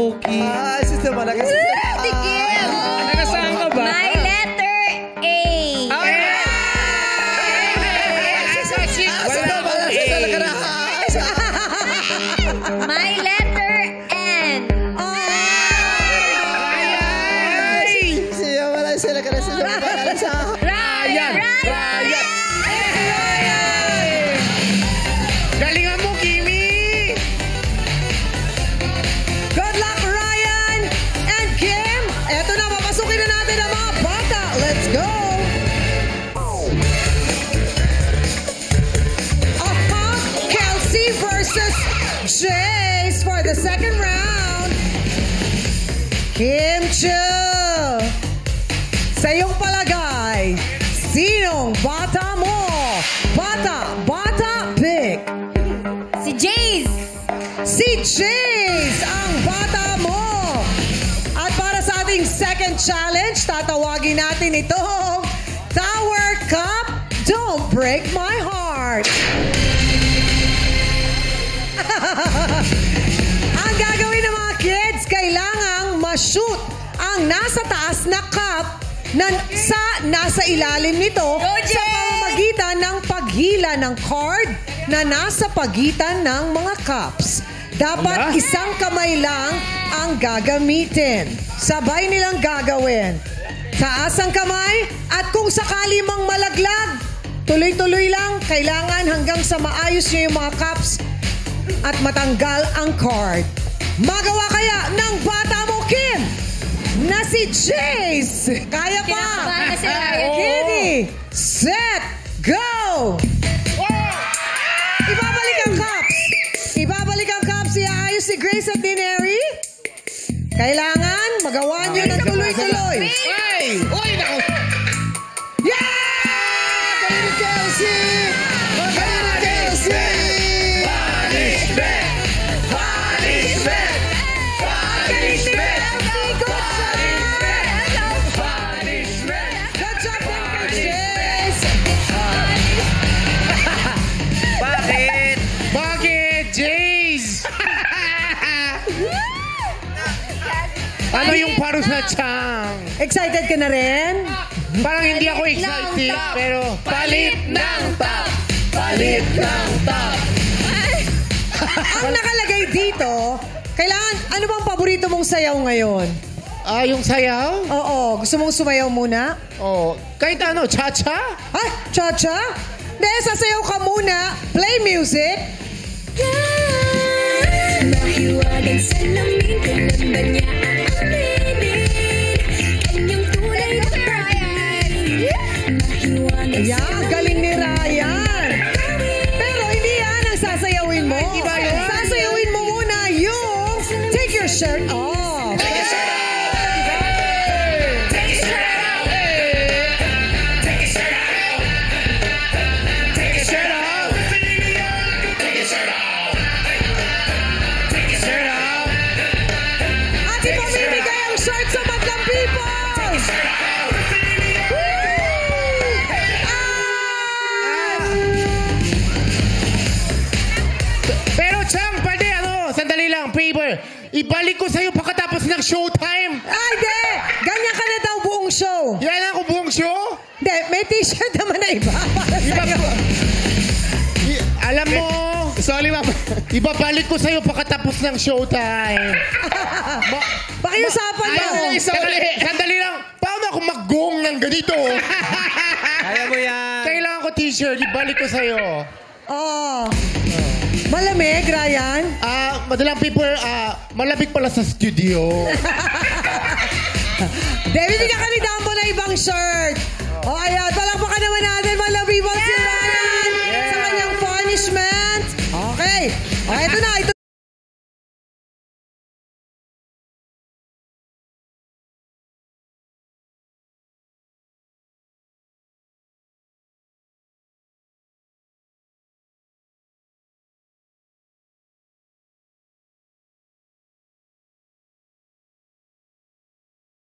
Mookie. Sister Malakas. Tigil! Nakasaan ka ba? My letter A. Sister Malakas talaga na. My letter N. Siya wala sila ka na Sister Malakas. Ryan! Ryan! Galingan mo, Kimi! Good luck, Ryan and Kim. Eto na, papasukin na natin ang mga bata. Let's go. Kelsey versus Jace for the second round. Kim Chu, sa iyong palagay, sinong bata mo? Bata, pick. Si Jace! Si Jace ang bata mo. At para sa ating second challenge, tatawagin natin itong Tower Cup Don't Break My Heart. Ang gagawin ng mga kids, kailangang ma-shoot ang nasa taas na cup na nasa ilalim nito sa pamamagitan ng paghila ng card na nasa pagitan ng mga cups. Dapat isang kamay lang ang gagamitin. Sabay nilang gagawin. Taas ang kamay at kung sakali mang malaglag, tuloy-tuloy lang. Kailangan hanggang sa maayos niyo yung mga cups at matanggal ang card. Magawa kaya ng bata mo, Kim, na si Jace. Kaya pa. Kinakabahan na si Ryan. Ready, set, go! Ibabalik ang cups. Iaayos si Grace at Dineri. Kailangan magawa niyo ng tuloy-tuloy. Ay! Uy, naku! Yeah! Galing ni Kelsey! Galing ni Kelsey! Punishment! Punishment! Punishment! Punishment! Good job din kay Jace! Bakit? Bakit, Jace? Ano yung paros na tiyang? Excited ka na rin? Parang hindi ako excited, pero palit ng top! Palit ng top! Ang nakalagay dito, kailangan, ano bang paborito mong sayaw ngayon? Yung sayaw? Oo, gusto mong sumayaw muna? Oh, kahit ano, cha-cha? Ay, cha-cha? Hindi, sasayaw ka muna. Play music. Mahiwagang salamin, kailan ba niya aaminin? Kanyang tunay na pag-ibig. Mahiwagang Ayan, galing ni Ryan. Pero hindi yan ang sasayawin mo. Hindi ba yun? Sasayawin mo muna yung take your shirt off. Take your shirt off! At ipamimigay ang shirt sa Madlang People. Pero Chang, pwede sandali lang, paper. Ibalik ko sa'yo pagkatapos ng showtime. Ay, di! Ganyan ka na daw buong show. Yan ako buong show. Hindi, may t-shirt naman na iba para sa'yo. Alam mo, sorry ma'am, ibabalik ko sa'yo pagkatapos ng showtime. Pakiusapan mo. Sandali lang, paano ako mag-gong ng ganito? Kaya mo yan. Kailangan ko t-shirt, ibalik ko sa'yo. Oh. Malamig, Ryan? Madalang people, malabig pala sa studio. David, bigyan kami dampo na ibang shirt. O, ayan. Palakpakan naman natin, malabibang si Ryan sa kanyang punishment. Okay. O, ito na.